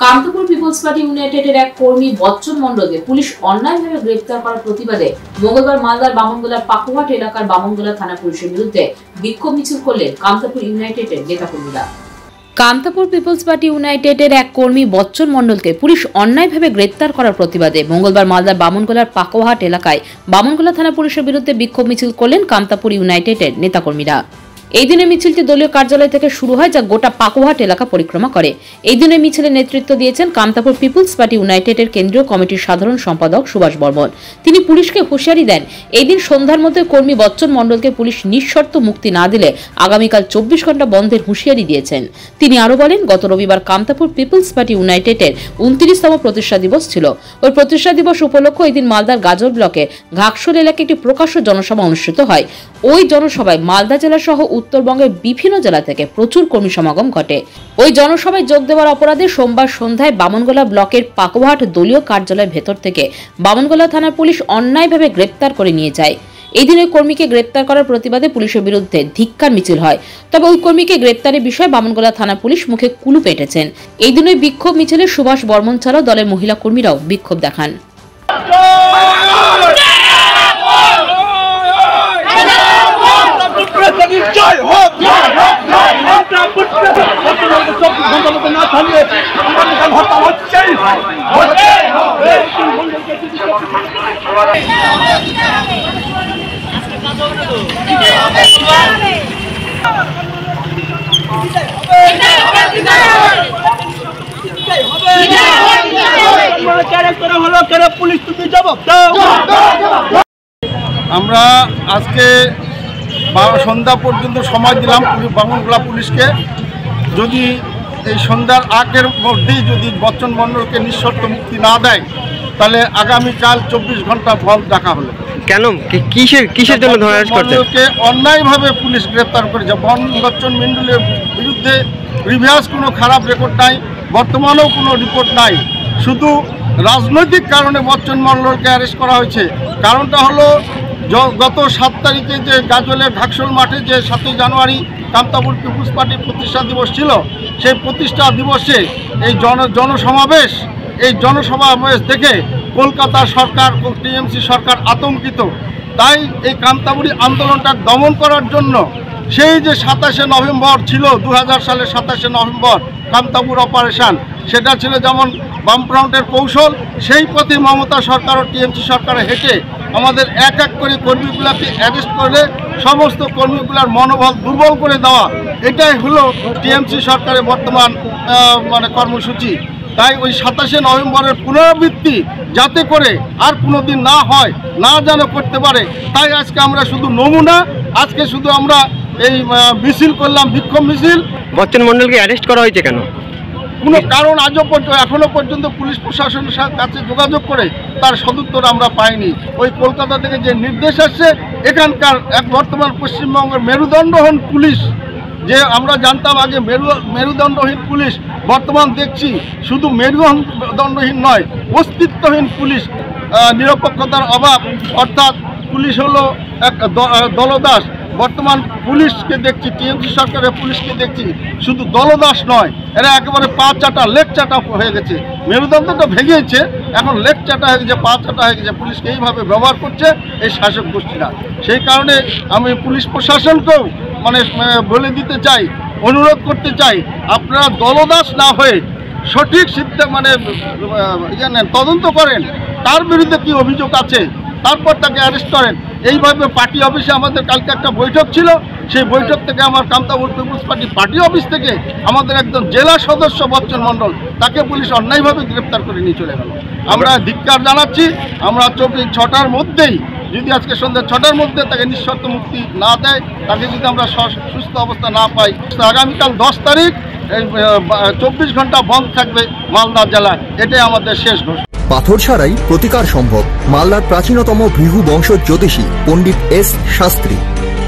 Kamtapur people's party ইউনাইটেডের এক কর্মী বচ্চন মণ্ডলকে পুলিশ অন্যায়ভাবে গ্রেফতার করার প্রতিবাদে মঙ্গলবার মালদার বামনগোলার পাকুহাট এলাকার বামনগোলা থানা পুলিশের বিরুদ্ধে বিক্ষোভ মিছিল করলেন কামতাপুর ইউনাইটেডের নেতাকর্মীরা। কামতাপুর পিপলস পার্টি ইউনাইটেডের এক কর্মী বচ্চন মণ্ডলকে পুলিশ অন্যায়ভাবে গ্রেফতার করার প্রতিবাদে মঙ্গলবার মালদার বামনগোলার পাকুহাট এলাকায় বামনগোলা থানা পুলিশের বিরুদ্ধে বিক্ষোভ মিছিল করলেন কামতাপুর ইউনাইটেডের নেতাকর্মীরা। এই দিনের মিছিলটি দলীয় কার্যালয় থেকে শুরু হয়, যা গোটা পাকুহাট এলাকা পরিক্রমা করে। এই দিনের মিছিলে নেতৃত্ব দিয়েছেন কামতাপুর পিপলস পার্টি ইউনাইটেডের কেন্দ্রীয় কমিটির সাধারণ সম্পাদক সুভাষ বর্মন। তিনি পুলিশকে হুঁশিয়ারি দেন, এই দিন সন্ধ্যার মধ্যে কর্মী বচ্চন মণ্ডলকে পুলিশ নিঃশর্ত মুক্তি না দিলে আগামীকাল 24 ঘন্টা বন্ধের হুঁশিয়ারি দিয়েছেন। তিনি আরো বলেন, গত রবিবার কামতাপুর পিপলস পার্টি ইউনাইটেডের 29তম প্রতিষ্ঠা দিবস ছিল। ওই প্রতিষ্ঠা দিবস উপলক্ষে এই দিন মালদার গাজল ব্লকে ঘাকশোল এলাকায় একটি প্রকাশ্য জনসভা অনুষ্ঠিত হয়। ওই জনসভায় মালদা জেলা সহ উত্তরবঙ্গের বিভিন্ন জেলা থেকে প্রচুর কর্মী সমাগম ঘটে। ওই জনসভায় যোগ দেওয়ার অপরাধে সোমবার সন্ধ্যায় বামনগোলা ব্লকের পাকুহাট দলীয় কার্যালয়ের ভেতর থেকে বামনগোলা থানার পুলিশ অন্যায়ভাবে গ্রেপ্তার করে নিয়ে যায়। এই দিন ওই কর্মীকে গ্রেপ্তার করার প্রতিবাদে পুলিশের বিরুদ্ধে ধিক্কার মিছিল হয়। তবে ওই কর্মীকে গ্রেপ্তারের বিষয়ে বামনগোলা থানা পুলিশ মুখে কুলু পেটেছেন। এই দিন ওই বিক্ষোভ মিছিলে সুভাষ বর্মন ছাড়াও দলের মহিলা কর্মীরাও বিক্ষোভ দেখান। আমরা আজকে সন্ধ্যা পর্যন্ত সময় দিলাম বামনগোলা পুলিশকে। যদি এই সন্ধ্যার আগের মধ্যেই যদি বচ্চন মণ্ডলকে নিঃশর্ত মুক্তি না দেয়, তাহলে আগামীকাল 24 ঘন্টা বন্ধ রাখা হলো। কেন, কিসের জন্য মণ্ডলকে অন্যায়ভাবে পুলিশ গ্রেপ্তার করেছে। বচ্চন মণ্ডলের বিরুদ্ধে প্রিভিয়াস কোনো খারাপ রেকর্ড নাই, বর্তমানেও কোনো রিপোর্ট নাই। শুধু রাজনৈতিক কারণে বচ্চন মণ্ডলকে অ্যারেস্ট করা হয়েছে। কারণটা হলো গত 7 তারিখে যে গাজলের ঘাকশোল মাঠে যে 7ই জানুয়ারি কামতাপুর পিপলস পার্টির প্রতিষ্ঠা দিবস ছিল, সেই প্রতিষ্ঠা দিবসে এই জনসমাবেশ দেখে কলকাতা সরকার, টিএমসি সরকার আতঙ্কিত। তাই এই কামতাপুরি আন্দোলনটা দমন করার জন্য সেই যে 27শে নভেম্বর ছিল, 2000 সালের 27শে নভেম্বর কামতাপুর অপারেশন, সেটা ছিল যেমন বামফ্রন্টের কৌশল। সেই পথে মমতা সরকার ও টিএমসি সরকারে হেঁটে আমাদের এক এক করে কর্মীগুলোকে অ্যারেস্ট করে সমস্ত কর্মীগুলোর মনোবল দুর্বল করে দেওয়া, এটাই হলো টিএমসি সরকারের বর্তমান কর্মসূচি। তাই ওই 27শে নভেম্বরের পুনরাবৃত্তি যাতে করে আর কোনো দিন না হয়, না যেন করতে পারে, তাই আজকে আমরা শুধু নমুনা, আজকে শুধু আমরা এই মিছিল করলাম, বিক্ষোভ মিছিল। বচ্চন মণ্ডলকে অ্যারেস্ট করা হয়েছে কেন? কোনো কারণ এখনো পর্যন্ত পুলিশ প্রশাসনের কাছে যোগাযোগ করে তার সদুত্তর আমরা পাইনি। ওই কলকাতা থেকে যে নির্দেশ আসছে, এখানকার এক বর্তমান পশ্চিমবঙ্গের মেরুদণ্ডহীন পুলিশ, যে আমরা জানতাম আগে মেরুদণ্ডহীন পুলিশ, বর্তমান দেখছি শুধু মেরুদণ্ডহীন নয়, অস্তিত্বহীন পুলিশ। নিরপেক্ষতার অভাব, অর্থাৎ পুলিশ হলো এক দলদাস। বর্তমান পুলিশকে দেখছি, টিএমসি সরকারের পুলিশকে দেখছি শুধু দলদাস নয়, এরা একেবারে পা চাটা, লেগ চাটা হয়ে গেছে। মেরুদণ্ডটা ভেঙেছে, এখন লেগ চাটা হয়ে গেছে, পা চাটা হয়ে গেছে। পুলিশকে এইভাবে ব্যবহার করছে এই শাসক গোষ্ঠীরা। সেই কারণে আমি পুলিশ প্রশাসনকেও বলে দিতে চাই, অনুরোধ করতে চাই, আপনারা দলদাস না হয়ে সঠিক তদন্ত করেন, তার বিরুদ্ধে কি অভিযোগ আছে, তারপর তাকে অ্যারেস্ট করেন। এইভাবে পার্টি অফিসে আমাদের কালকে একটা বৈঠক ছিল, সেই বৈঠক থেকে আমার কামতাপুর পিপলস পার্টি অফিস থেকে আমাদের একজন জেলা সদস্য বচ্চন মণ্ডল, তাকে পুলিশ অন্যায়ভাবে গ্রেপ্তার করে নিয়ে চলে গেল। আমরা ধিক্কার জানাচ্ছি। আমরা 6টার মধ্যেই, যদি আজকে সন্ধ্যা 6টার মধ্যে তাকে নিঃশর্ত মুক্তি না দেয়, তাকে যদি আমরা সুস্থ অবস্থা না পাই, আগামীকাল 10 তারিখ 24 ঘন্টা বন্ধ থাকবে মালদা জেলায়। এটাই আমাদের শেষ ঘোষণা। পাথর ছাড়াই প্রতিকার সম্ভব। মালদার প্রাচীনতম ভৃহু বংশ জ্যোতিষী পণ্ডিত এস শাস্ত্রী।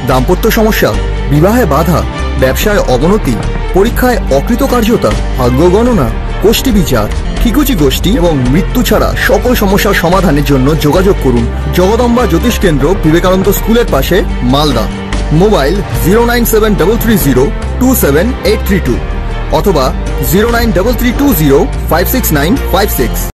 দাম্পত্য সমস্যা, বিবাহে বাধা, ব্যবসায় অবনতি, পরীক্ষায় অকৃতকার্যতা, ভাগ্য গণনা, গোষ্ঠী বিচার, ঠিকুচি গোষ্ঠী এবং মৃত্যু ছাড়া সকল সমস্যার সমাধানের জন্য যোগাযোগ করুন জগদম্বা জ্যোতিষ কেন্দ্র, বিবেকানন্দ স্কুলের পাশে, মালদা। মোবাইল 09733027832 অথবা 09332056956।